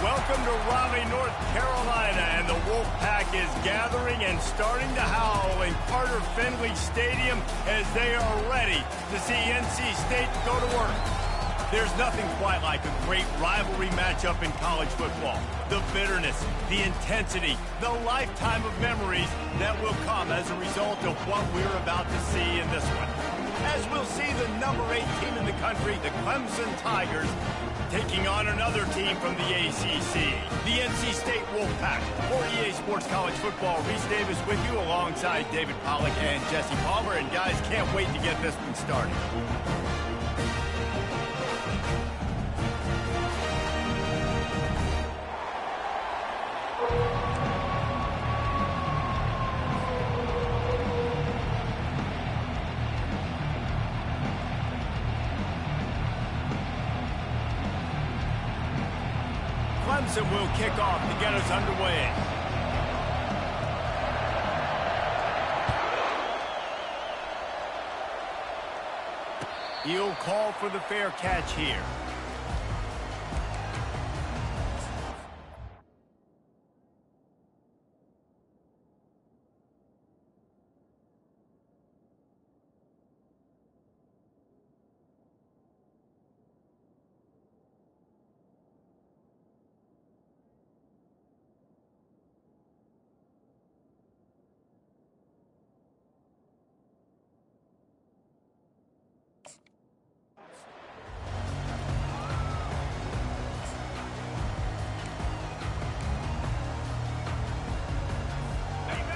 Welcome to Raleigh, North Carolina, and the Wolfpack is gathering and starting to howl in Carter Finley Stadium as they are ready to see NC State go to work. There's nothing quite like a great rivalry matchup in college football. The bitterness, the intensity, the lifetime of memories that will come as a result of what we're about to see in this one. As we'll see the number 8 team in the country, the Clemson Tigers, taking on another team from the ACC, the NC State Wolfpack. For EA Sports College Football, Reese Davis with you alongside David Pollack and Jesse Palmer. And guys, can't wait to get this one started. Clemson will kick off to get us underway. He'll call for the fair catch here.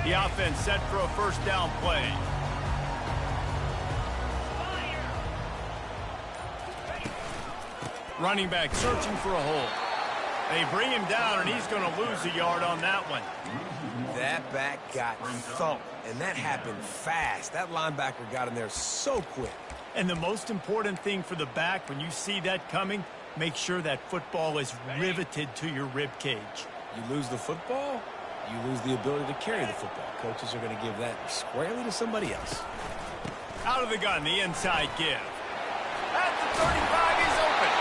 The offense set for a first down play. Running back searching for a hole. They bring him down, and he's going to lose a yard on that one. That back got thumped, and that happened fast. That linebacker got in there so quick. And the most important thing for the back, when you see that coming, make sure that football is riveted to your rib cage. You lose the football, you lose the ability to carry the football. Coaches are going to give that squarely to somebody else. Out of the gun, the inside give. At the 35, he's open.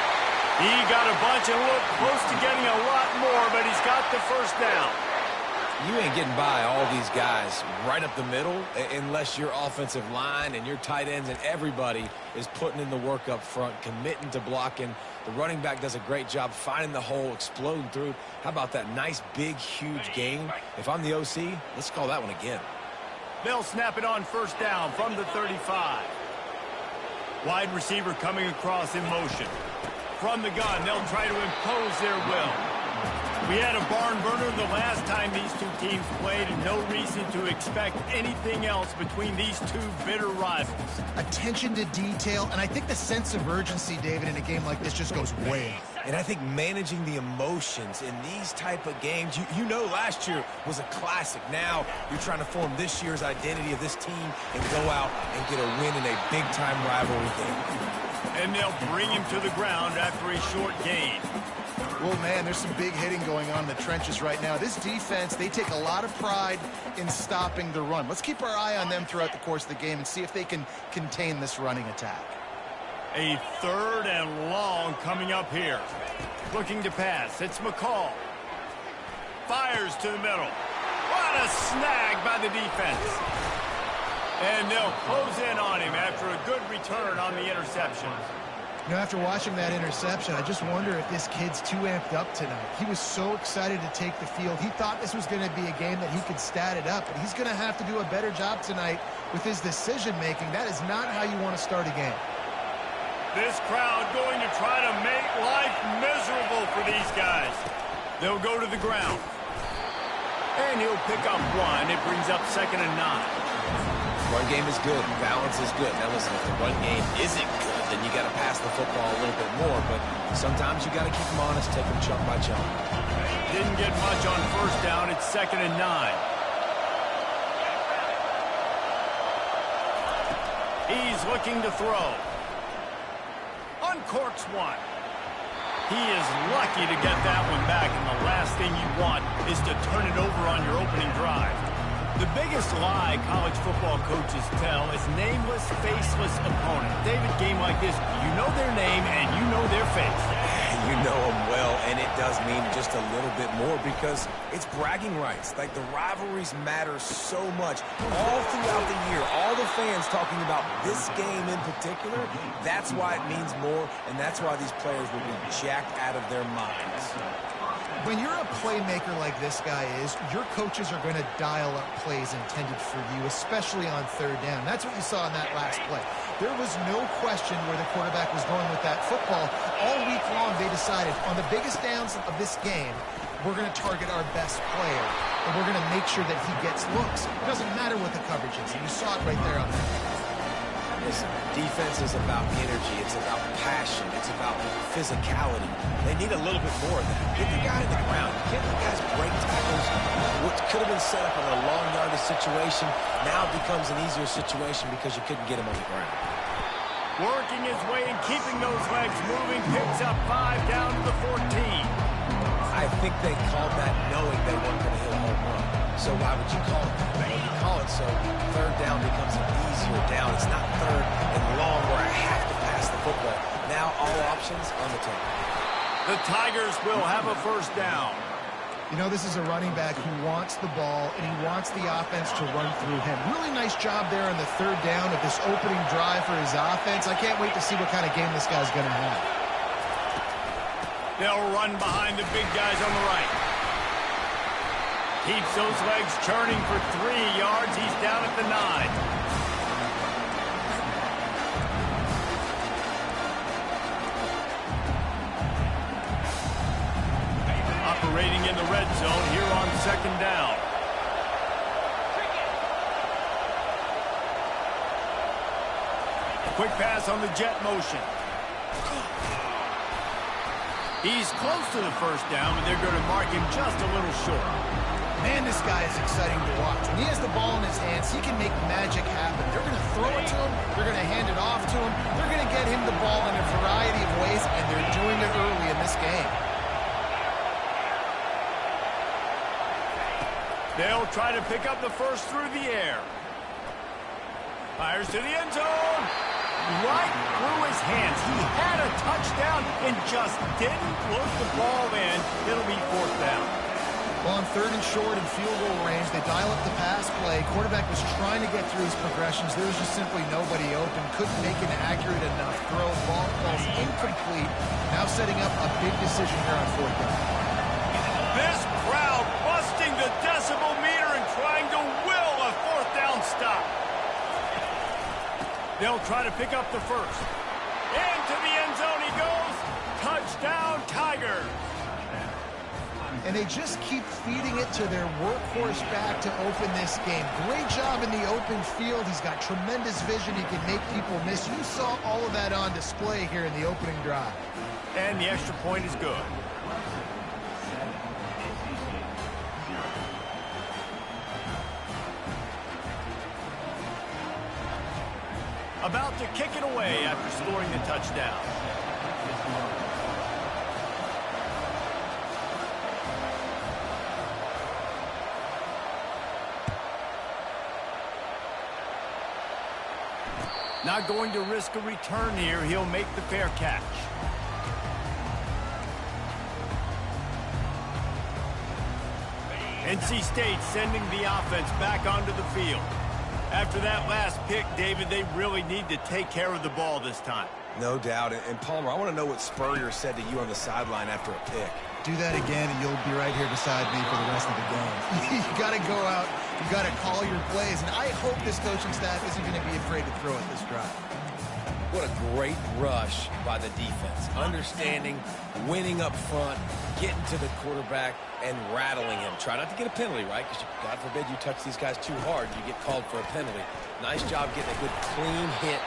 He got a bunch and looked close to getting a lot more, but he's got the first down. You ain't getting by all these guys right up the middle unless your offensive line and your tight ends and everybody is putting in the work up front, committing to blocking. The running back does a great job finding the hole, exploding through. How about that nice, big, huge gain? If I'm the OC, let's call that one again. They'll snap it on first down from the 35. Wide receiver coming across in motion. From the gun, they'll try to impose their will. We had a barn burner the last time these two teams played, and no reason to expect anything else between these two bitter rivals. Attention to detail, and I think the sense of urgency, David, in a game like this just goes way up. And I think managing the emotions in these type of games, you know last year was a classic. Now you're trying to form this year's identity of this team and go out and get a win in a big-time rivalry game. And they'll bring him to the ground after a short gain. Well, man, there's some big hitting going on in the trenches right now. This defense, they take a lot of pride in stopping the run. Let's keep our eye on them throughout the course of the game and see if they can contain this running attack. A third and long coming up here. Looking to pass. It's McCall. Fires to the middle. What a snag by the defense. And they'll close in on him after a good return on the interception. You know, after watching that interception, I just wonder if this kid's too amped up tonight. He was so excited to take the field. He thought this was going to be a game that he could stat it up, but he's going to have to do a better job tonight with his decision-making. That is not how you want to start a game. This crowd going to try to make life miserable for these guys. They'll go to the ground. And he'll pick up one. It brings up 2nd and 9. Run game is good. Balance is good. Now, listen, if the run game isn't good, then you got to pass the football a little bit more. But sometimes you got to keep them honest, take them chunk by chunk. Didn't get much on first down. It's 2nd and 9. He's looking to throw. Uncorks one. He is lucky to get that one back, and the last thing you want is to turn it over on your opening drive. The biggest lie college football coaches tell is nameless, faceless opponent. David, game like this, you know their name and you know their face. You know them well, and it does mean just a little bit more because it's bragging rights. Like, the rivalries matter so much. All throughout the year, all the fans talking about this game in particular, that's why it means more, and that's why these players will be jacked out of their minds. When you're a playmaker like this guy is, your coaches are going to dial up plays intended for you, especially on third down. That's what you saw in that last play. There was no question where the quarterback was going with that football. All week long, they decided on the biggest downs of this game, we're going to target our best player, and we're going to make sure that he gets looks. It doesn't matter what the coverage is, and you saw it right there on that. Listen, defense is about energy. It's about passion. It's about physicality. They need a little bit more of that. Get the guy in the ground. Get the guys break tackles. What could have been set up in a long yardage situation now becomes an easier situation because you couldn't get him on the ground. Working his way and keeping those legs moving, picks up 5 down to the 14. I think they called that knowing they weren't going to hit a home run. So why would you call it that? Well, you call it so third down becomes an easier down. It's not third and long where I have to pass the football. Now all options on the table. The Tigers will have a first down. You know, this is a running back who wants the ball, and he wants the offense to run through him. Really nice job there on the third down of this opening drive for his offense. I can't wait to see what kind of game this guy's going to have. They'll run behind the big guys on the right. Keeps those legs churning for 3 yards. He's down at the 9. Operating in the red zone here on second down. Quick pass on the jet motion. He's close to the first down, but they're going to mark him just a little short. Man, this guy is exciting to watch. When he has the ball in his hands, he can make magic happen. They're going to throw it to him. They're going to hand it off to him. They're going to get him the ball in a variety of ways, and they're doing it early in this game. They'll try to pick up the first through the air. Fires to the end zone. Right through his hands. He had a touchdown and just didn't look the ball in. It'll be fourth down. Well, on third and short and field goal range, they dial up the pass play. Quarterback was trying to get through his progressions. There was just simply nobody open. Couldn't make an accurate enough throw. Ball falls incomplete. Now setting up a big decision here on fourth down. This crowd busting the decibel meter and trying to will a fourth down stop. They'll try to pick up the first. Into the end zone he goes. Touchdown, Tigers. And they just keep feeding it to their workhorse back to open this game. Great job in the open field. He's got tremendous vision. He can make people miss. You saw all of that on display here in the opening drive. And the extra point is good. About to kick it away after scoring the touchdown. Not going to risk a return here. He'll make the fair catch. NC State sending the offense back onto the field. After that last pick, David, they really need to take care of the ball this time. No doubt. And Palmer, I want to know what Spurrier said to you on the sideline after a pick. Do that again, and you'll be right here beside me for the rest of the game. You got to go out. You got to call your plays, and I hope this coaching staff isn't going to be afraid to throw at this drive. What a great rush by the defense. Understanding, winning up front, getting to the quarterback, and rattling him. Try not to get a penalty, right? Because God forbid you touch these guys too hard, you get called for a penalty. Nice job getting a good clean hit,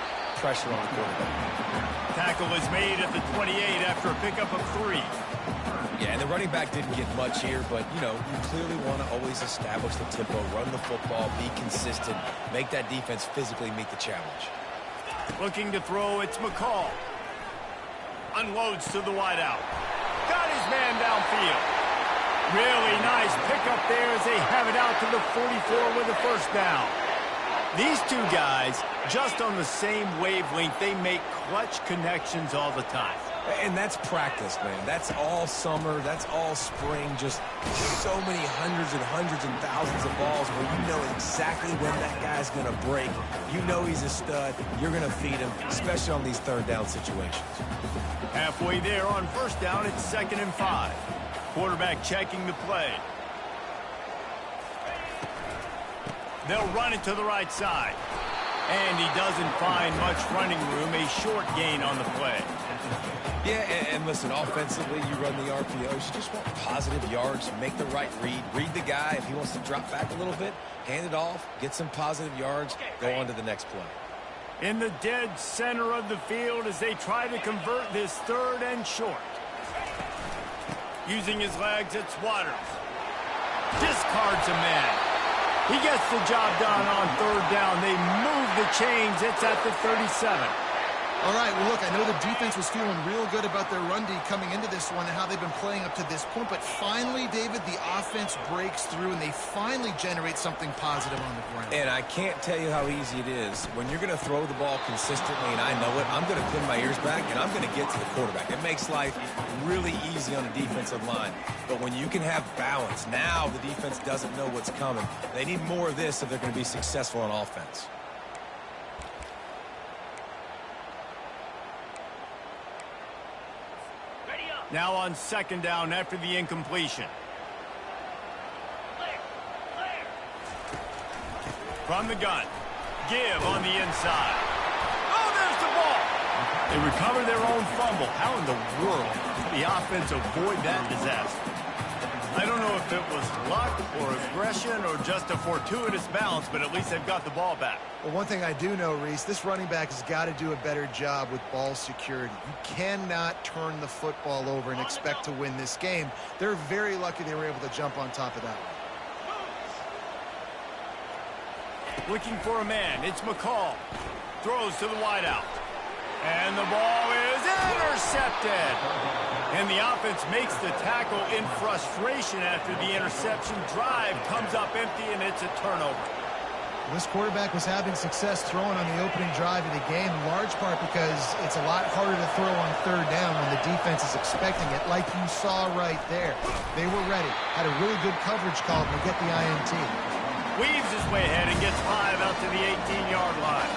pressure on the quarterback. Tackle is made at the 28 after a pickup of 3. Yeah, and the running back didn't get much here, but, you know, you clearly want to always establish the tempo, run the football, be consistent, make that defense physically meet the challenge. Looking to throw, it's McCall. Unloads to the wideout. Got his man downfield. Really nice pickup there as they have it out to the 44 with a first down. These two guys, just on the same wavelength, they make clutch connections all the time. And that's practice, man. That's all summer. That's all spring. Just so many hundreds and thousands of balls where you know exactly when that guy's going to break. You know he's a stud. You're going to feed him, especially on these third down situations. Halfway there on first down, it's 2nd and 5. Quarterback checking the play. They'll run it to the right side. And he doesn't find much running room. A short gain on the play. Yeah, and listen, offensively, you run the RPOs. You just want positive yards, make the right read. Read the guy. If he wants to drop back a little bit, hand it off, get some positive yards, go on to the next play. In the dead center of the field as they try to convert this 3rd and short. Using his legs, it's Waters. Discards a man. He gets the job done on 3rd down. They move the chains. It's at the 37. All right, well, look, I know the defense was feeling real good about their run D coming into this one and how they've been playing up to this point, but finally, David, the offense breaks through and they finally generate something positive on the ground. And I can't tell you how easy it is. When you're going to throw the ball consistently, and I know it, I'm going to pin my ears back and I'm going to get to the quarterback. It makes life really easy on the defensive line. But when you can have balance, now the defense doesn't know what's coming. They need more of this if they're going to be successful on offense. Now on 2nd down after the incompletion. From the gun. Give on the inside. Oh, there's the ball. They recover their own fumble. How in the world did the offense avoid that disaster? I don't know if it was luck or aggression or just a fortuitous bounce, but at least they've got the ball back. Well, one thing I do know, Reese, this running back has got to do a better job with ball security. You cannot turn the football over and expect to win this game. They're very lucky they were able to jump on top of that one. Looking for a man. It's McCall. Throws to the wideout. And the ball is intercepted. And the offense makes the tackle in frustration after the interception. Drive comes up empty, and it's a turnover. This quarterback was having success throwing on the opening drive of the game, in large part because it's a lot harder to throw on 3rd down when the defense is expecting it, like you saw right there. They were ready. Had a really good coverage call to get the INT. Weaves his way ahead and gets 5 out to the 18-yard line.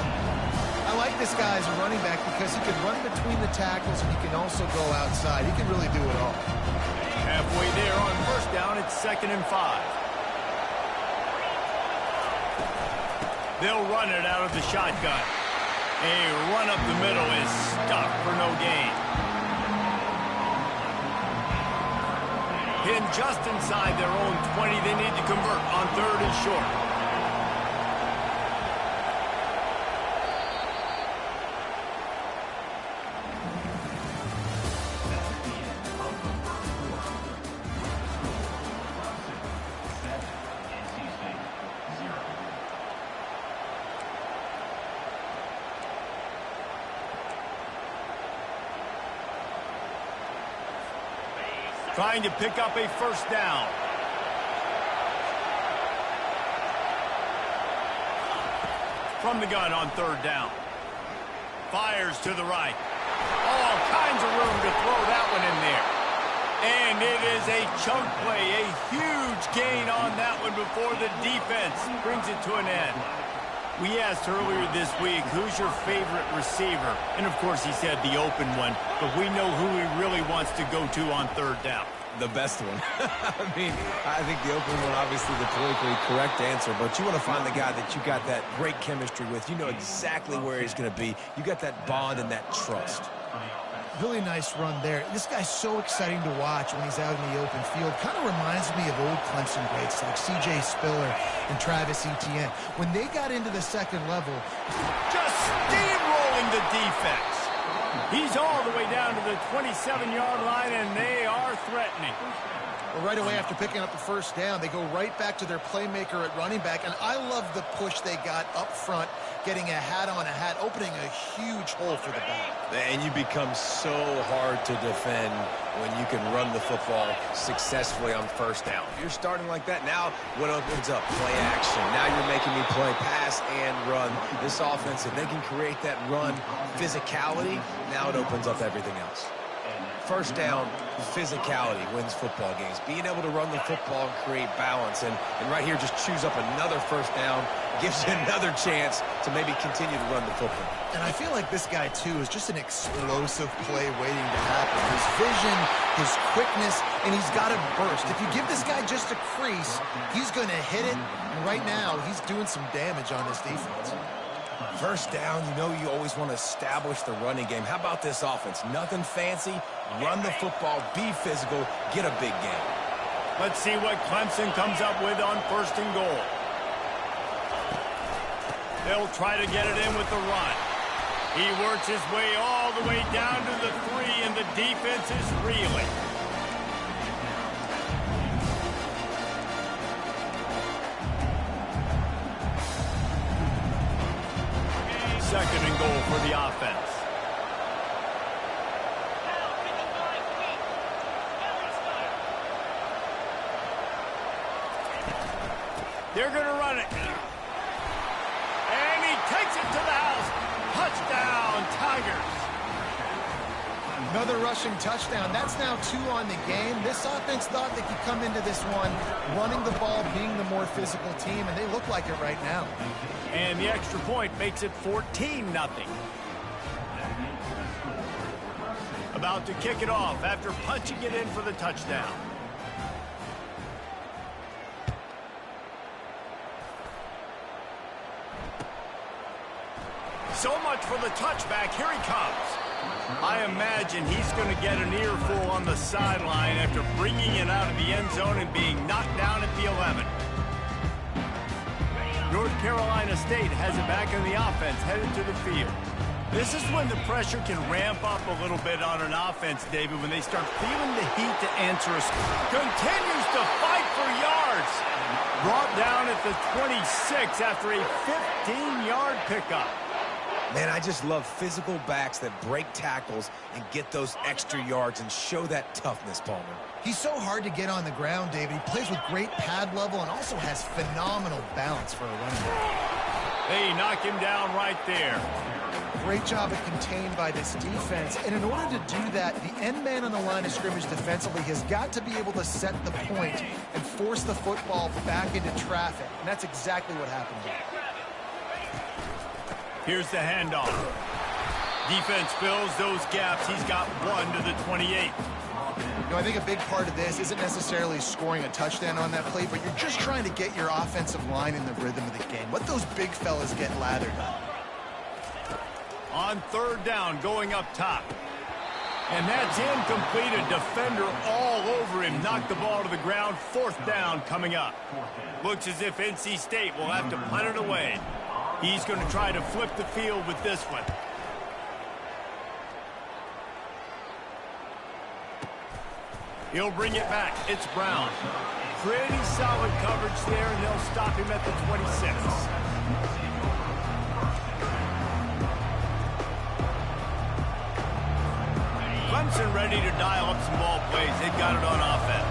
I like this guy as a running back because he can run between the tackles and he can also go outside. He can really do it all. Halfway there on first down, it's 2nd and 5. They'll run it out of the shotgun. A run up the middle is stuck for no gain. Pinned just inside their own 20. They need to convert on 3rd and short. Trying to pick up a first down. From the gun on 3rd down. Fires to the right. All kinds of room to throw that one in there. And it is a chunk play, a huge gain on that one before the defense brings it to an end. We asked earlier this week, who's your favorite receiver? And, of course, he said the open one. But we know who he really wants to go to on 3rd down. The best one. I mean, I think the open one, obviously the politically correct answer, but you want to find the guy that you got that great chemistry with. You know exactly where he's going to be. You got that bond and that trust. Really nice run there. This guy's so exciting to watch when he's out in the open field. Kind of reminds me of old Clemson greats like C.J. Spiller and Travis Etienne. When they got into the 2nd level, just steamrolling the defense. He's all the way down to the 27-yard line, and they are threatening. Well, right away after picking up the first down, they go right back to their playmaker at running back, and I love the push they got up front getting a hat on a hat, opening a huge hole for the back. And you become so hard to defend when you can run the football successfully on first down. If you're starting like that, now what opens up? Play action. Now you're making me play pass and run. This offense, if they can create that run physicality, now it opens up everything else. First down, physicality wins football games. Being able to run the football and create balance. And right here, just choose up another first down, gives you another chance to maybe continue to run the football. And I feel like this guy, too, is just an explosive play waiting to happen. His vision, his quickness, and he's got to burst. If you give this guy just a crease, he's going to hit it. And right now, he's doing some damage on this defense. First down, you know you always want to establish the running game. How about this offense? Nothing fancy. Run the football, be physical, get a big game. Let's see what Clemson comes up with on first and goal. They'll try to get it in with the run. He works his way all the way down to the 3, and the defense is reeling. Second and goal for the offense. They're going to run it. And he takes it to the house. Touchdown, Tigers. Another rushing touchdown. That's now 2 on the game. This offense thought they could come into this one running the ball, being the more physical team, and they look like it right now. And the extra point makes it 14-0. About to kick it off after punching it in for the touchdown. So much for the touchback. Here he comes. I imagine he's going to get an earful on the sideline after bringing it out of the end zone and being knocked down at the 11. North Carolina State has it back in the offense, headed to the field. This is when the pressure can ramp up a little bit on an offense, David, when they start feeling the heat to answer a score. Continues to fight for yards. Brought down at the 26 after a 15-yard pickup. Man, I just love physical backs that break tackles and get those extra yards and show that toughness, Palmer. He's so hard to get on the ground, David. He plays with great pad level and also has phenomenal balance for a running back. They knock him down right there. Great job at contained by this defense. And in order to do that, the end man on the line of scrimmage defensively has got to be able to set the point and force the football back into traffic. And that's exactly what happened here. Here's the handoff. Defense fills those gaps. He's got 1 to the 28. You know, I think a big part of this isn't necessarily scoring a touchdown on that play, but you're just trying to get your offensive line in the rhythm of the game. Let those big fellas get lathered up. On third down, going up top. And that's incomplete. A defender all over him. Knocked the ball to the ground. Fourth down coming up. Looks as if NC State will have to punt it away. He's going to try to flip the field with this one. He'll bring it back. It's Brown. Pretty solid coverage there, and they'll stop him at the 26. Clemson ready to dial up some ball plays. They've got it on offense.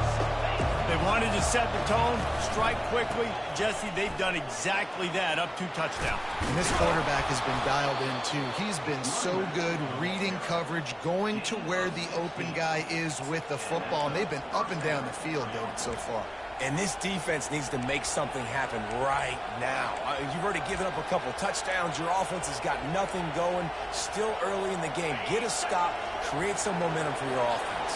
They wanted to set the tone, strike quickly. Jesse, they've done exactly that, up 2 touchdowns. And this quarterback has been dialed in, too. He's been so good reading coverage, going to where the open guy is with the football. And they've been up and down the field, David, so far. And this defense needs to make something happen right now. You've already given up a couple touchdowns. Your offense has got nothing going. Still early in the game. Get a stop. Create some momentum for your offense.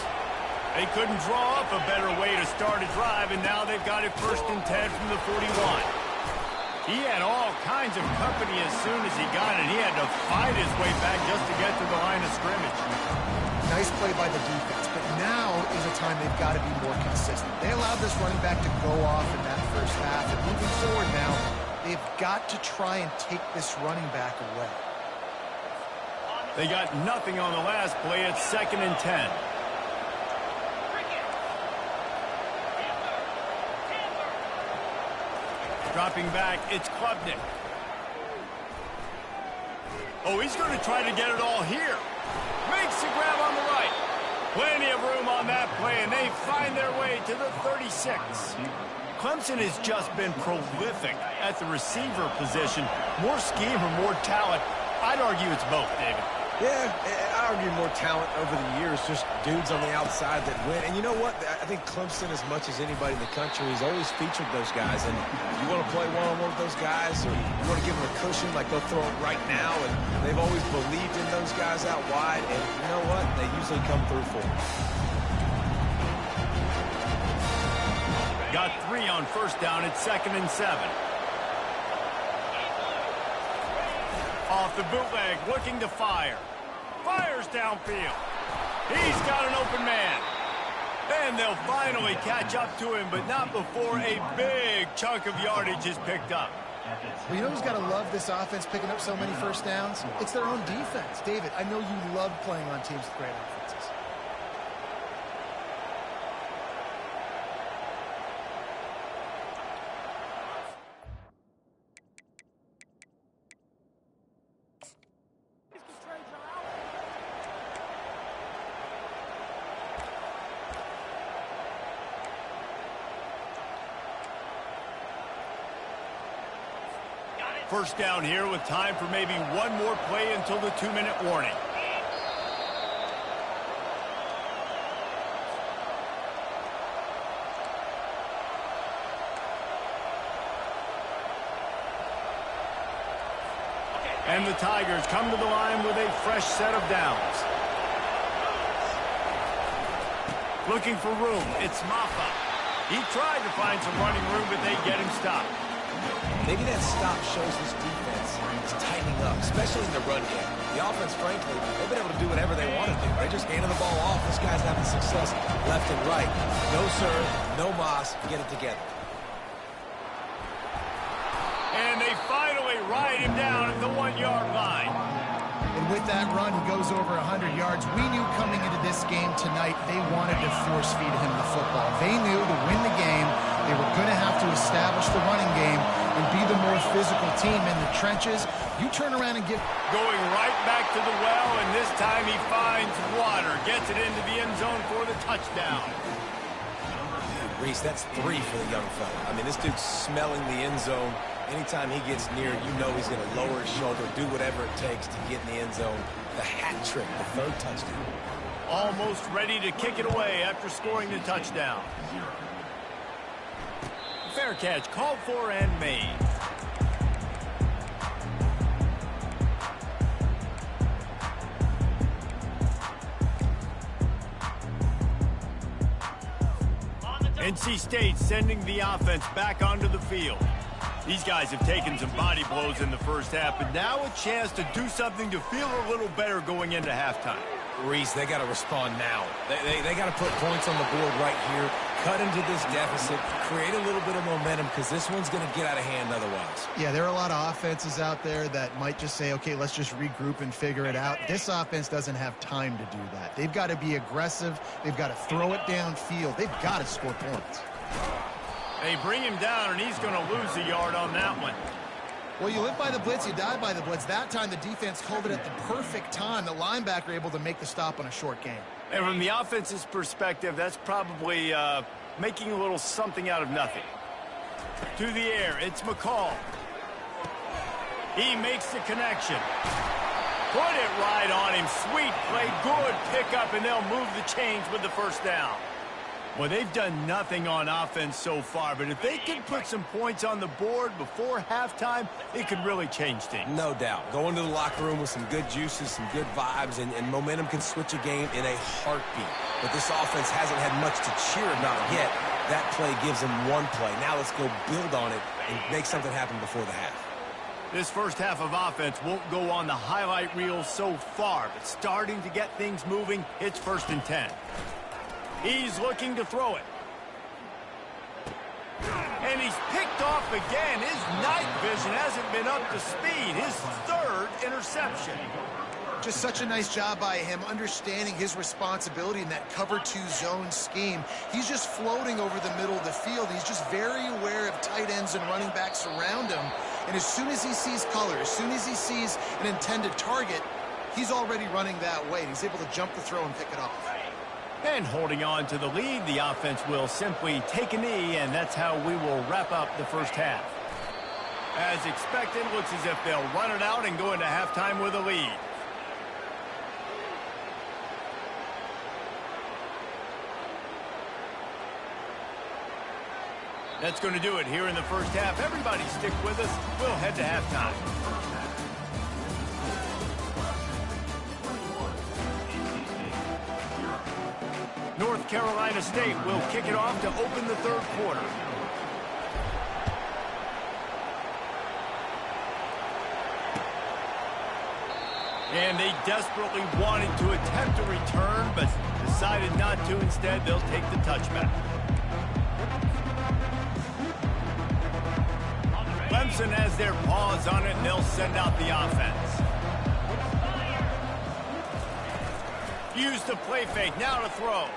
They couldn't draw up a better way to start a drive, and now they've got it 1st and 10 from the 41. He had all kinds of company as soon as he got it. He had to fight his way back just to get to the line of scrimmage. Nice play by the defense, but now is a time they've got to be more consistent. They allowed this running back to go off in that first half, and moving forward now, they've got to try and take this running back away. They got nothing on the last play. It's 2nd and 10. Dropping back, it's Klubnik. Oh, he's going to try to get it all here. Makes the grab on the right. Plenty of room on that play, and they find their way to the 36. Clemson has just been prolific at the receiver position. More scheme or more talent? I'd argue it's both, David. Yeah, I argue more talent over the years, just dudes on the outside that win. And you know what? I think Clemson, as much as anybody in the country, has always featured those guys. And you want to play one-on-one with those guys, or you want to give them a cushion, like they'll throw it right now. And they've always believed in those guys out wide. And you know what? They usually come through for them. Got 3 on first down at 2nd and 7. Off the bootleg, looking to fire. Fires downfield. He's got an open man. And they'll finally catch up to him, but not before a big chunk of yardage is picked up. Well, you know who's got to love this offense picking up so many first downs? It's their own defense. David, I know you love playing on teams with great offenses. First down here with time for maybe one more play until the 2-minute warning. And the Tigers come to the line with a fresh set of downs. Looking for room, it's Maffa. He tried to find some running room, but they get him stopped. Maybe that stop shows this defense is tightening up, especially in the run game. The offense, frankly, they've been able to do whatever they want to do. They just handed the ball off. This guy's having success left and right. No serve, no moss. Get it together. And they finally ride him down at the 1-yard line. And with that run, he goes over 100 yards. We knew coming into this game tonight they wanted to force feed him the football. They knew to win the game, they were going to have to establish the running game and be the more physical team in the trenches. You turn around and get... Going right back to the well, and this time he finds water. Gets it into the end zone for the touchdown. Reese, that's 3 for the young fella. I mean, this dude's smelling the end zone. Anytime he gets near, you know he's going to lower his shoulder, do whatever it takes to get in the end zone. The hat trick, the 3rd touchdown. Almost ready to kick it away after scoring the touchdown. Fair catch, called for and made. NC State sending the offense back onto the field. These guys have taken some body blows in the first half, but now a chance to do something to feel a little better going into halftime. Reese, they got to respond now. They got to put points on the board right here, cut into this deficit, create a little bit of momentum, because this one's going to get out of hand otherwise. Yeah, there are a lot of offenses out there that might just say, okay, let's just regroup and figure it out. This offense doesn't have time to do that. They've got to be aggressive. They've got to throw it downfield. They've got to score points. They bring him down, and he's going to lose a yard on that one. Well, you live by the blitz, you die by the blitz. That time, the defense called it at the perfect time. The linebacker able to make the stop on a short game. And from the offense's perspective, that's probably making a little something out of nothing. To the air, it's McCall. He makes the connection. Put it right on him. Sweet play, good pickup, and they'll move the chains with the first down. Well, they've done nothing on offense so far, but if they can put some points on the board before halftime, it could really change things. No doubt. Go into the locker room with some good juices, some good vibes, and momentum can switch a game in a heartbeat. But this offense hasn't had much to cheer about yet. That play gives them one play. Now let's go build on it and make something happen before the half. This first half of offense won't go on the highlight reel so far, but starting to get things moving, it's 1st and 10. He's looking to throw it. And he's picked off again. His night vision hasn't been up to speed. His 3rd interception. Just such a nice job by him understanding his responsibility in that cover 2 zone scheme. He's just floating over the middle of the field. He's just very aware of tight ends and running backs around him. And as soon as he sees color, as soon as he sees an intended target, he's already running that way. He's able to jump the throw and pick it off. And holding on to the lead, the offense will simply take a knee, and that's how we will wrap up the first half. As expected, looks as if they'll run it out and go into halftime with a lead. That's going to do it here in the first half. Everybody stick with us. We'll head to halftime. North Carolina State will kick it off to open the third quarter. And they desperately wanted to attempt a return, but decided not to. Instead, they'll take the touchback. Clemson has their paws on it, and they'll send out the offense. Use the play fake, now to throw.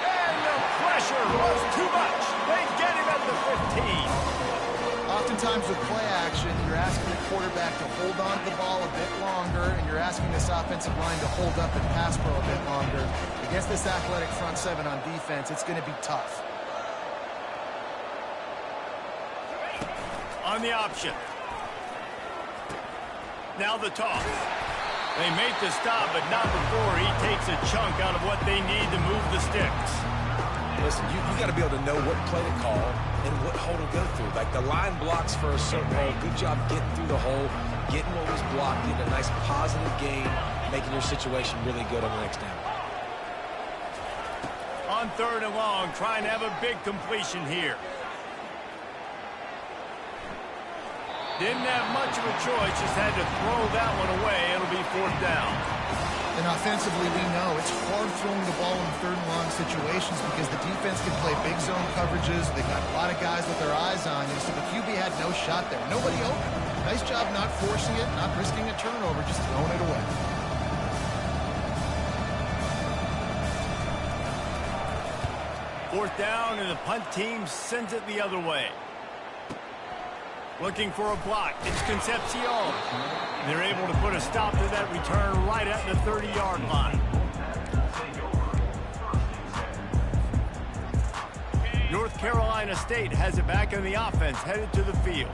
And the pressure was too much. They get him at the 15. Oftentimes with play action, you're asking the quarterback to hold on to the ball a bit longer, and you're asking this offensive line to hold up and pass pro a bit longer. Against this athletic front seven on defense, it's going to be tough. On the option. Now the toss. They make the stop, but not before he takes a chunk out of what they need to move the sticks. Listen, you got to be able to know what play to call and what hole to go through. Like the line blocks for a certain hole. Good job getting through the hole, getting what was blocked, getting a nice positive gain, making your situation really good on the next down. On third and long, trying to have a big completion here. Didn't have much of a choice, just had to throw that one away. It'll be fourth down. And offensively, we know it's hard throwing the ball in third and long situations because the defense can play big zone coverages. They've got a lot of guys with their eyes on you, so the QB had no shot there. Nobody open. Nice job not forcing it, not risking a turnover, just throwing it away. Fourth down, and the punt team sends it the other way. Looking for a block. It's Concepcion. They're able to put a stop to that return right at the 30-yard line. North Carolina State has it back on the offense, headed to the field.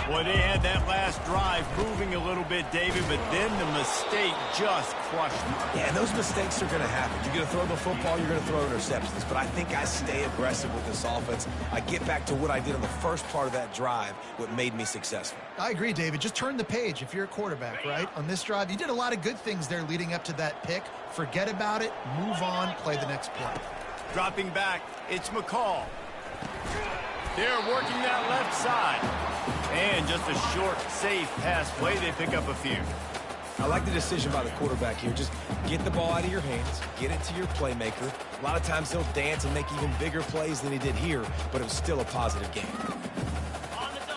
Boy, they had that last drive moving a little bit, David, but then the mistake just crushed them. Yeah, and those mistakes are going to happen. You're going to throw the football, you're going to throw interceptions. But I think I stay aggressive with this offense. I get back to what I did in the first part of that drive, what made me successful. I agree, David. Just turn the page if you're a quarterback, right? On this drive, you did a lot of good things there leading up to that pick. Forget about it, move on, play the next play. Dropping back, it's McCall. They're working that left side. And just a short, safe pass play. They pick up a few. I like the decision by the quarterback here. Just get the ball out of your hands, get it to your playmaker. A lot of times he'll dance and make even bigger plays than he did here, but it was still a positive game.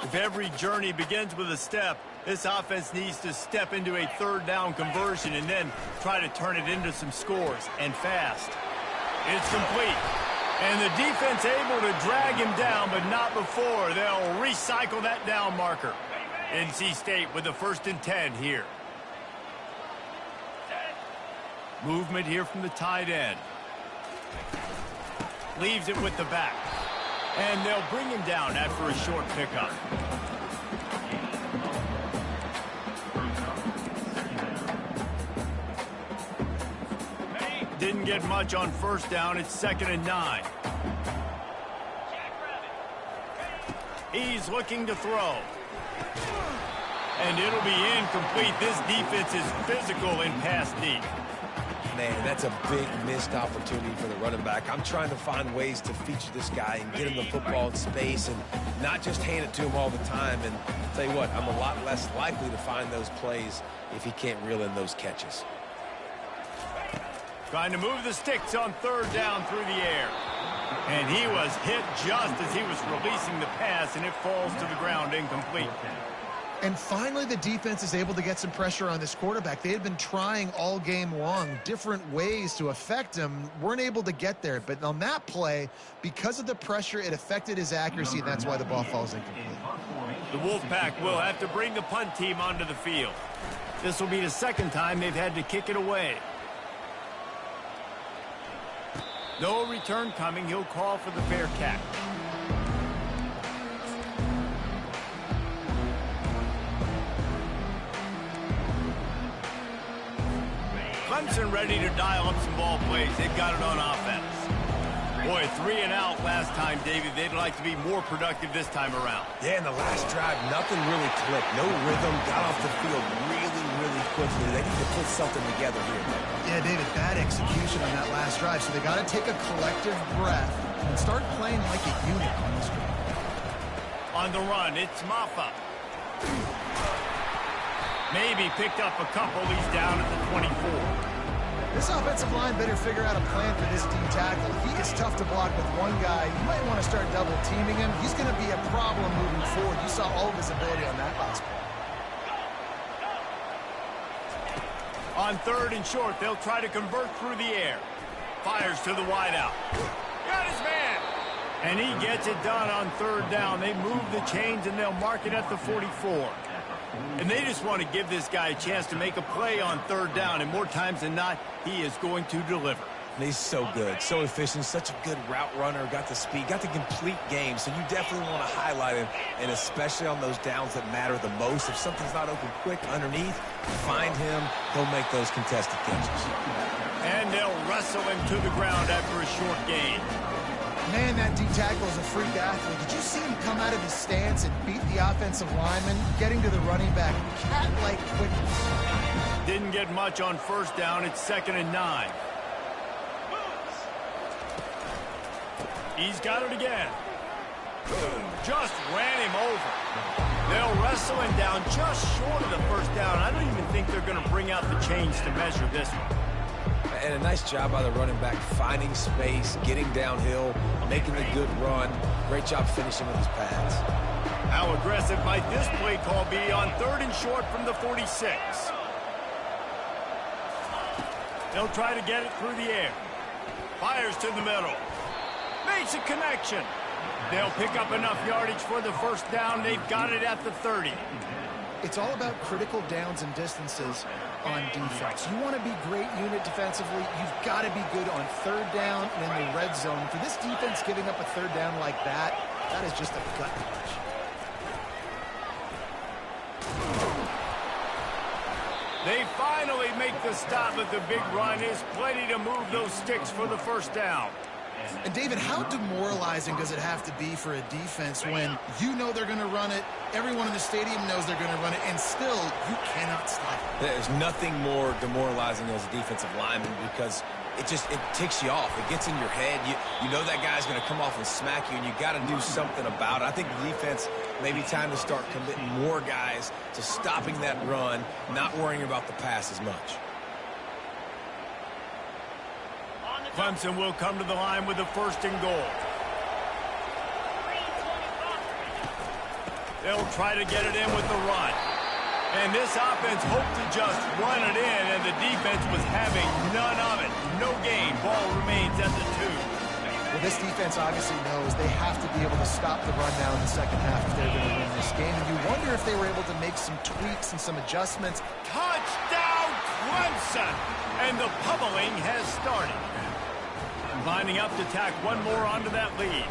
If every journey begins with a step, this offense needs to step into a third down conversion and then try to turn it into some scores, and fast. It's complete. And the defense able to drag him down, but not before. They'll recycle that down marker. NC State with the 1st and 10 here. Movement here from the tight end. Leaves it with the back. And they'll bring him down after a short pickup. Didn't get much on first down. It's 2nd and 9. He's looking to throw. And it'll be incomplete. This defense is physical in pass deep. Man, that's a big missed opportunity for the running back. I'm trying to find ways to feature this guy and get him the football in space and not just hand it to him all the time. And I'll tell you what, I'm a lot less likely to find those plays if he can't reel in those catches. Trying to move the sticks on third down through the air. And he was hit just as he was releasing the pass, and it falls to the ground incomplete. And finally, the defense is able to get some pressure on this quarterback. They had been trying all game long, different ways to affect him, weren't able to get there. But on that play, because of the pressure, it affected his accuracy, and that's why the ball falls incomplete. The Wolfpack will have to bring the punt team onto the field. This will be the second time they've had to kick it away. No return coming. He'll call for the fair catch. Clemson ready to dial up some ball plays. They've got it on offense. Boy, 3 and out last time, David. They'd like to be more productive this time around. Yeah, in the last drive, nothing really clicked. No rhythm, got off the field really quickly. They need to put something together here. Yeah, David, bad execution on that last drive. So they got to take a collective breath and start playing like a unit on this drive. On the run, it's Maffa. Maybe picked up a couple. He's down at the 24. This offensive line better figure out a plan for this D tackle. He is tough to block with one guy. You might want to start double teaming him. He's going to be a problem moving forward. You saw all of his ability on that last play. On 3rd and short, they'll try to convert through the air. Fires to the wideout. Got his man. And he gets it done on 3rd down. They move the chains and they'll mark it at the 44. And they just want to give this guy a chance to make a play on 3rd down. And more times than not, he is going to deliver. He's so good, so efficient, such a good route runner, got the speed, got the complete game. So you definitely want to highlight him, and especially on those downs that matter the most. If something's not open quick underneath, find him. He'll make those contested catches. And they'll wrestle him to the ground after a short gain. Man, that D tackle is a freak athlete. Did you see him come out of his stance and beat the offensive lineman, getting to the running back? Cat-like quickness. Didn't get much on 1st down. It's 2nd and 9. He's got it again. Just ran him over. They'll wrestle him down just short of the 1st down. I don't even think they're going to bring out the chains to measure this one. And a nice job by the running back, finding space, getting downhill, making a good run. Great job finishing with his pads. How aggressive might this play call be on 3rd and short from the 46? They'll try to get it through the air. Fires to the middle. Makes a connection. They'll pick up enough yardage for the 1st down. They've got it at the 30. It's all about critical downs and distances on defense. You want to be great unit defensively, you've got to be good on 3rd down and in the red zone. For this defense giving up a 3rd down like that, that is just a gut punch. They finally make the stop, but the big run is plenty to move those sticks for the 1st down. And David, how demoralizing does it have to be for a defense when you know they're going to run it, everyone in the stadium knows they're going to run it, and still you cannot stop it? There's nothing more demoralizing as a defensive lineman because it ticks you off. It gets in your head. You know that guy's going to come off and smack you, and you got to do something about it. I think the defense may be time to start committing more guys to stopping that run, not worrying about the pass as much. Clemson will come to the line with the 1st and goal. They'll try to get it in with the run. And this offense hoped to just run it in, and the defense was having none of it. No gain. Ball remains at the 2. Well, this defense obviously knows they have to be able to stop the run now in the 2nd half if they're going to win this game. And you wonder if they were able to make some tweaks and some adjustments. Touchdown, Clemson! And the pummeling has started. Lining up to tack one more onto that lead.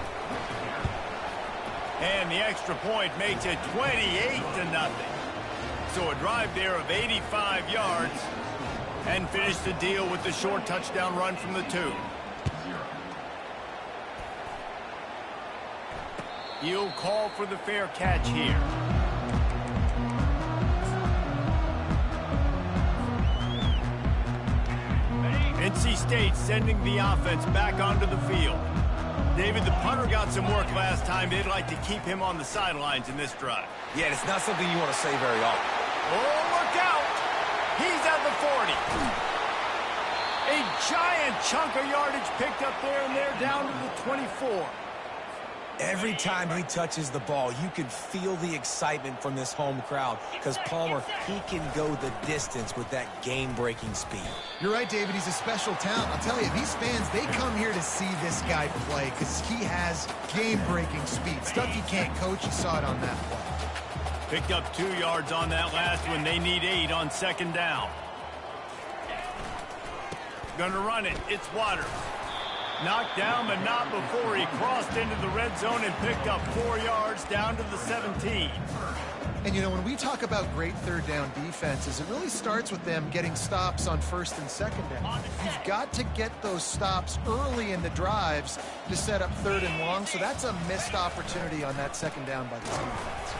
And the extra point makes it 28-0. So a drive there of 85 yards. And finish the deal with the short touchdown run from the 2. He'll call for the fair catch here. NC State sending the offense back onto the field. David, the punter got some work last time. They'd like to keep him on the sidelines in this drive. Yeah, it's not something you want to say very often. Oh, look out! He's at the 40. A giant chunk of yardage picked up there, and they're down to the 24. Every time he touches the ball, you can feel the excitement from this home crowd because Palmer, he can go the distance with that game-breaking speed. You're right, David. He's a special talent. I'll tell you, these fans, they come here to see this guy play because he has game-breaking speed. Stuff you can't coach. You saw it on that play. Picked up 2 yards on that last one. They need 8 on second down. Gonna run it. It's Waters. Knocked down, but not before he crossed into the red zone and picked up 4 yards down to the 17. And, you know, when we talk about great third down defenses, it really starts with them getting stops on first and second down. You've got to get those stops early in the drives to set up third and long, so that's a missed opportunity on that second down by the defense.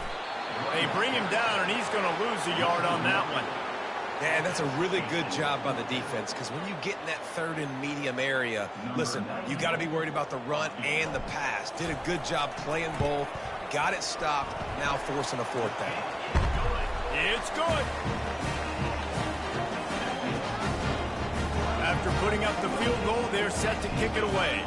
They bring him down, and he's going to lose a yard on that one. Yeah, that's a really good job by the defense because when you get in that third and medium area, listen, you got to be worried about the run and the pass. Did a good job playing both, got it stopped, now forcing a fourth down. It's good. After putting up the field goal, they're set to kick it away.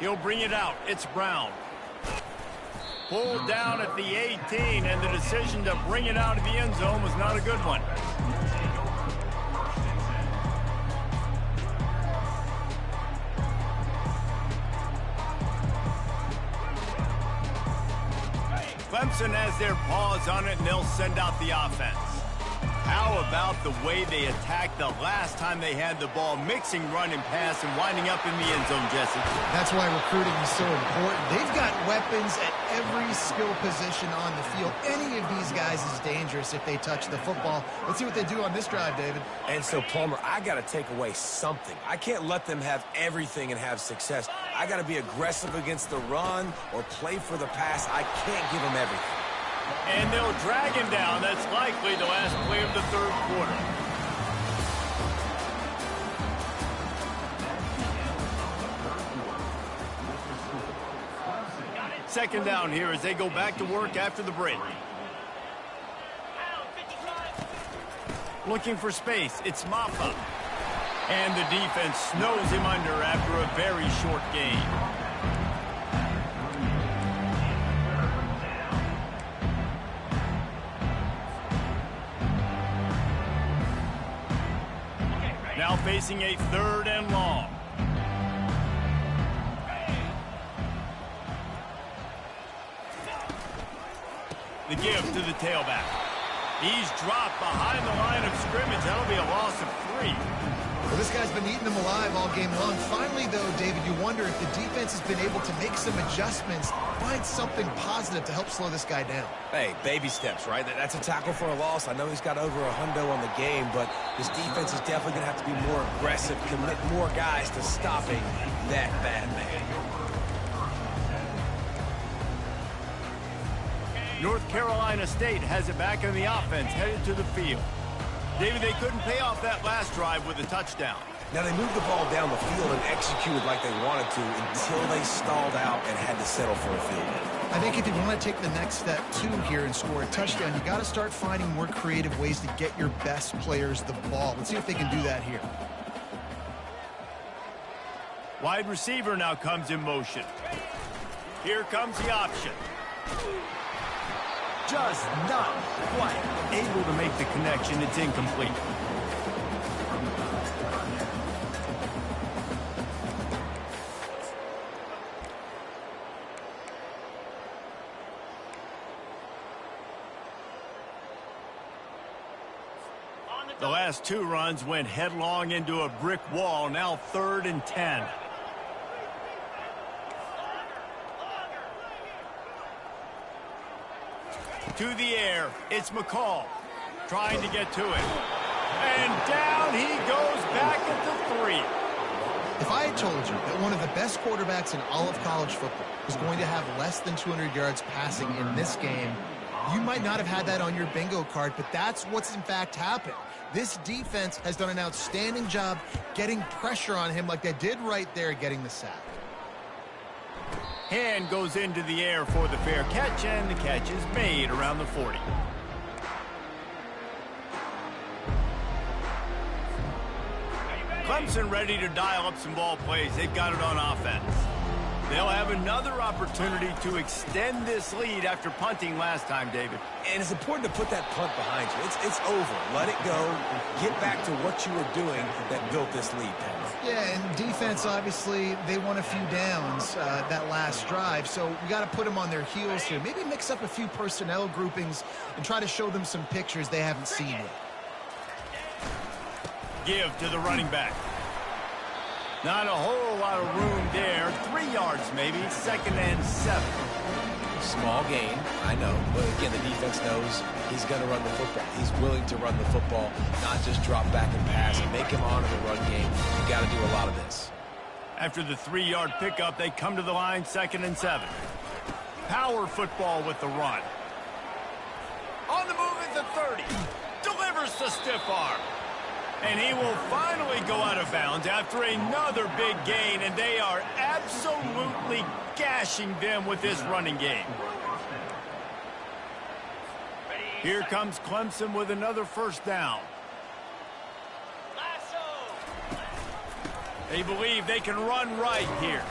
He'll bring it out. It's Brown. Pulled down at the 18, and the decision to bring it out of the end zone was not a good one. Clemson has their paws on it, and they'll send out the offense. How about the way they attacked the last time they had the ball, mixing run and pass and winding up in the end zone, Jesse? That's why recruiting is so important. They've got weapons at every skill position on the field. Any of these guys is dangerous if they touch the football. Let's see what they do on this drive, David. And so, Palmer, I got to take away something. I can't let them have everything and have success. I got to be aggressive against the run or play for the pass. I can't give them everything. And they'll drag him down. That's likely the last play of the third quarter. Second down here as they go back to work after the break. Looking for space. It's Maffa. And the defense snows him under after a very short gain. Now facing a third and long. The give to the tailback. He's dropped behind the line of scrimmage. That'll be a loss of 3. Well, this guy's been eating them alive all game long. Finally, though, David, you wonder if the defense has been able to make some adjustments, find something positive to help slow this guy down. Hey, baby steps, right? That's a tackle for a loss. I know he's got over a hundo on the game, but his defense is definitely going to have to be more aggressive, commit more guys to stopping that bad man. North Carolina State has it back in the offense, headed to the field. David, they couldn't pay off that last drive with a touchdown. Now, they moved the ball down the field and executed like they wanted to until they stalled out and had to settle for a field goal. I think if you want to take the next step, too, here and score a touchdown, you got to start finding more creative ways to get your best players the ball. Let's see if they can do that here. Wide receiver now comes in motion. Here comes the option. Just not quite able to make the connection. It's incomplete. The last 2 runs went headlong into a brick wall. Now 3rd and 10. To the air, it's McCall trying to get to it. And down he goes back at the 3. If I had told you that one of the best quarterbacks in all of college football was going to have less than 200 yards passing in this game, you might not have had that on your bingo card, but that's what's in fact happened. This defense has done an outstanding job getting pressure on him like they did right there, getting the sack. Hand goes into the air for the fair catch, and the catch is made around the 40. Clemson ready to dial up some ball plays. They've got it on offense. They'll have another opportunity to extend this lead after punting last time, David. And it's important to put that punt behind you. It's over. Let it go. Get back to what you were doing that built this lead, Paul. Yeah, and defense, obviously, they won a few downs that last drive, so we got to put them on their heels here. Maybe mix up a few personnel groupings and try to show them some pictures they haven't seen yet. Give to the running back. Not a whole lot of room there. 3 yards maybe. 2nd and 7. Small gain, I know. But again, the defense knows he's going to run the football. He's willing to run the football, not just drop back and pass and make him honor the run game. You got to do a lot of this. After the 3-yard pickup, they come to the line, 2nd and 7. Power football with the run. On the move at the 30. Delivers the stiff arm. And he will finally go out of bounds after another big gain, and they are absolutely gashing them with this running game. Here comes Clemson with another first down. They believe they can run right here.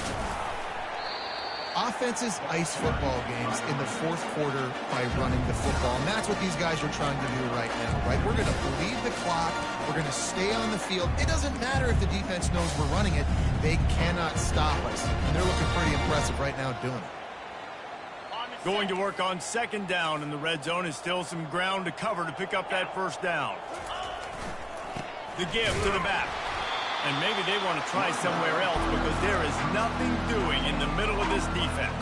Offenses ice football games in the fourth quarter by running the football, and that's what these guys are trying to do right now, right? We're going to bleed the clock. We're going to stay on the field. It doesn't matter if the defense knows we're running it. They cannot stop us, and they're looking pretty impressive right now doing it. Going to work on 2nd down, and the red zone is still some ground to cover to pick up that first down. The give to the back. And maybe they want to try somewhere else because there is nothing doing in the middle of this defense.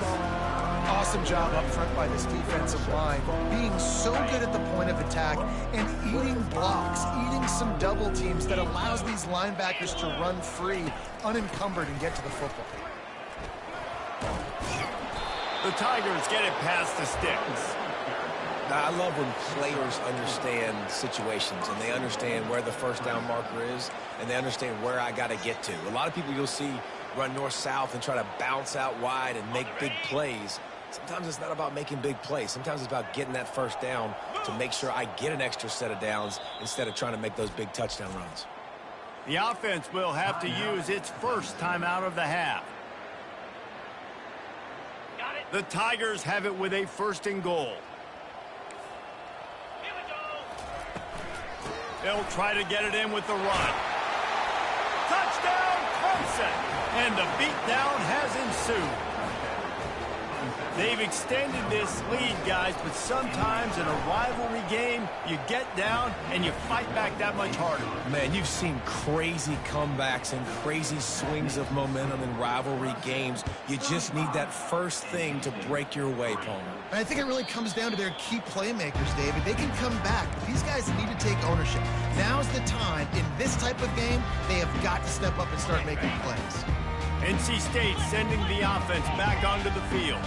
Awesome job up front by this defensive line, being so good at the point of attack and eating blocks, eating some double teams that allows these linebackers to run free, unencumbered, and get to the football. The Tigers get it past the sticks. Now, I love when players understand situations and they understand where the first down marker is and they understand where I got to get to. A lot of people you'll see run north-south and try to bounce out wide and make big plays. Sometimes it's not about making big plays. Sometimes it's about getting that first down to make sure I get an extra set of downs instead of trying to make those big touchdown runs. The offense will have to use its first time out of the half. The Tigers have it with a 1st and goal. They'll try to get it in with the run. Touchdown, Clemson! And the beatdown has ensued. They've extended this lead, guys, but sometimes in a rivalry game, you get down and you fight back that much harder. Man, you've seen crazy comebacks and crazy swings of momentum in rivalry games. You just need that first thing to break your way, Palmer. And I think it really comes down to their key playmakers, David. They can come back. These guys need to take ownership. Now's the time. In this type of game, they have got to step up and start making plays. NC State sending the offense back onto the field.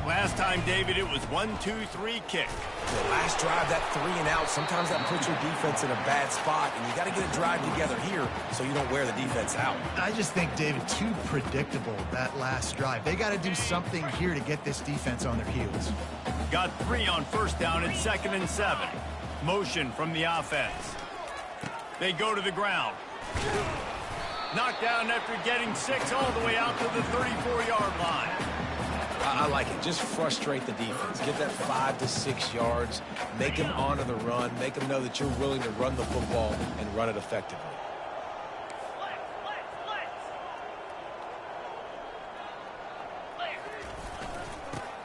Last time, David, it was 1-2-3 kick. The last drive, that 3 and out, sometimes that puts your defense in a bad spot, and you got to get a drive together here so you don't wear the defense out. I just think, David, too predictable, that last drive. They got to do something here to get this defense on their heels. Got 3 on first down at 2nd and 7. Motion from the offense. They go to the ground. Knocked down after getting 6 all the way out to the 34-yard line. I like it. Just frustrate the defense. Get that 5 to 6 yards. Make them honor the run. Make them know that you're willing to run the football and run it effectively.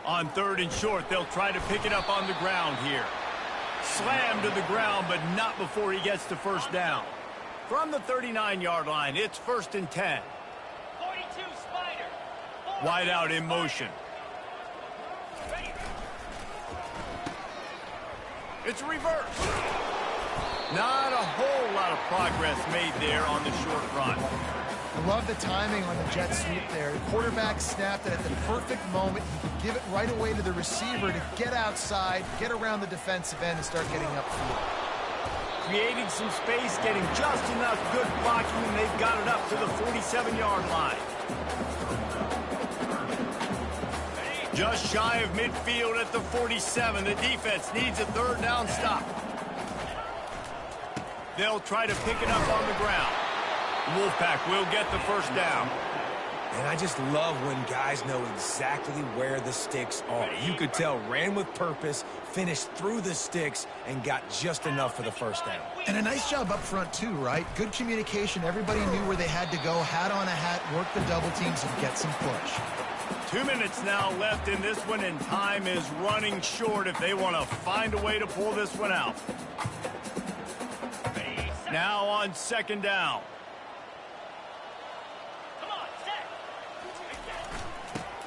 On 3rd and short, they'll try to pick it up on the ground here. Slammed to the ground, but not before he gets to first down. From the 39-yard line, it's 1st and 10. 42 Spider. Wide out in motion. It's reversed. Not a whole lot of progress made there on the short run. I love the timing on the jet sweep there. The quarterback snapped it at the perfect moment. He could give it right away to the receiver to get outside, get around the defensive end, and start getting upfield. Creating some space, getting just enough good blocking, and they've got it up to the 47-yard line. Just shy of midfield at the 47. The defense needs a 3rd down stop. They'll try to pick it up on the ground. Wolfpack will get the first down. And I just love when guys know exactly where the sticks are. You could tell ran with purpose, finished through the sticks, and got just enough for the first down. And a nice job up front, too, right? Good communication. Everybody knew where they had to go, hat on a hat, work the double teams, and get some push. 2 minutes now left in this one, and time is running short if they want to find a way to pull this one out. Now on second down.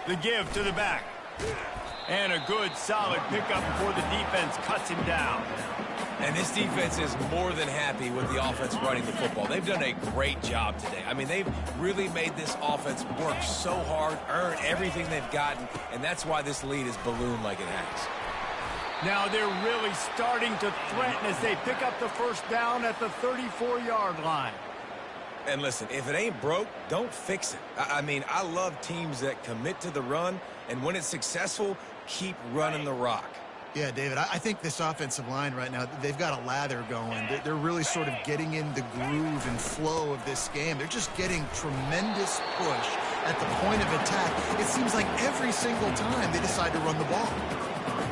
The give to the back. And a good, solid pickup before the defense cuts him down. And this defense is more than happy with the offense running the football. They've done a great job today. I mean, they've really made this offense work so hard, earn everything they've gotten, and that's why this lead is ballooned like it has. Now they're really starting to threaten as they pick up the first down at the 34-yard line. And listen, if it ain't broke, don't fix it. I mean, I love teams that commit to the run, and when it's successful, keep running the rock. Yeah, David, I think this offensive line right now, they've got a lather going. They're really sort of getting in the groove and flow of this game. They're just getting tremendous push at the point of attack. It seems like every single time they decide to run the ball.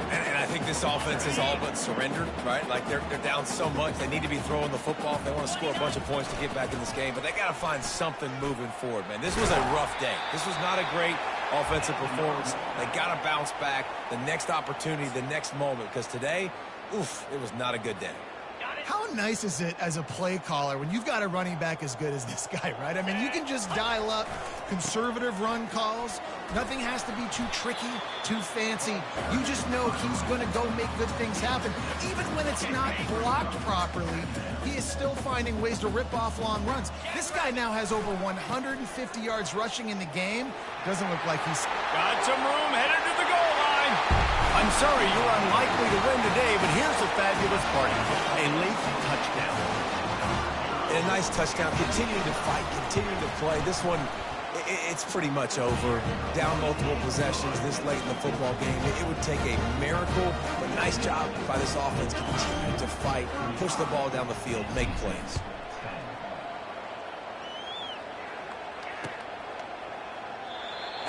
And I think this offense is all but surrendered, right? Like they're down so much, they need to be throwing the football if they want to score a bunch of points to get back in this game. But they got to find something moving forward, man. This was a rough day. This was not a great offensive performance. They got to bounce back the next opportunity, the next moment, because today, oof, it was not a good day. How nice is it as a play caller when you've got a running back as good as this guy, right? I mean, you can just dial up conservative run calls. Nothing has to be too tricky, too fancy. You just know he's going to go make good things happen. Even when it's not blocked properly, he is still finding ways to rip off long runs. This guy now has over 150 yards rushing in the game. Doesn't look like he's... Got some room, headed to the goal line. I'm sorry you're unlikely to win today, but here's the fabulous part. A late touchdown. And a nice touchdown. Continuing to fight, continuing to play. This one, it's pretty much over. Down multiple possessions this late in the football game. It would take a miracle, but nice job by this offense. Continuing to fight, push the ball down the field, make plays.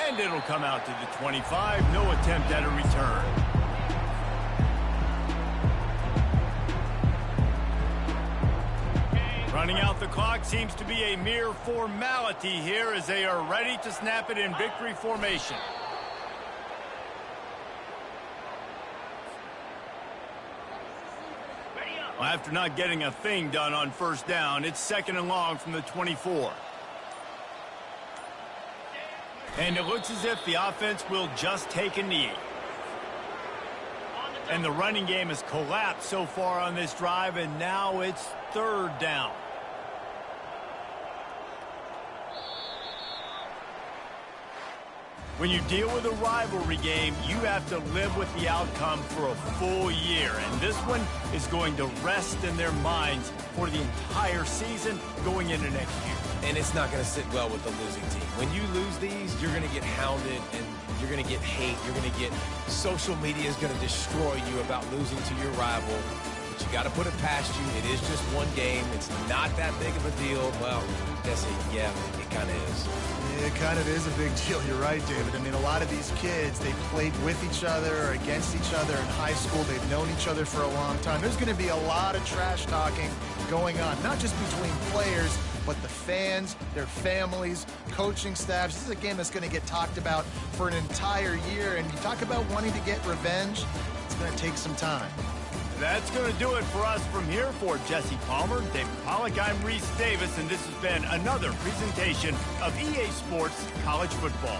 And it'll come out to the 25. No attempt at a return. Running out the clock seems to be a mere formality here as they are ready to snap it in victory formation. Well, after not getting a thing done on first down, it's second and long from the 24. And it looks as if the offense will just take a knee. And the running game has collapsed so far on this drive, and now it's third down. When you deal with a rivalry game, you have to live with the outcome for a full year. And this one is going to rest in their minds for the entire season going into next year. And it's not going to sit well with the losing team. When you lose these, you're going to get hounded and you're going to get hate. You're going to get social media is going to destroy you about losing to your rival. But you got to put it past you. It is just one game. It's not that big of a deal. Well, yeah, it kind of is. It kind of is a big deal. You're right, David. I mean, a lot of these kids, they played with each other or against each other in high school. They've known each other for a long time. There's going to be a lot of trash talking going on, not just between players, but the fans, their families, coaching staffs. This is a game that's going to get talked about for an entire year. And you talk about wanting to get revenge, it's going to take some time. That's going to do it for us from here. For Jesse Palmer, David Pollack, I'm Reese Davis, and this has been another presentation of EA Sports College Football.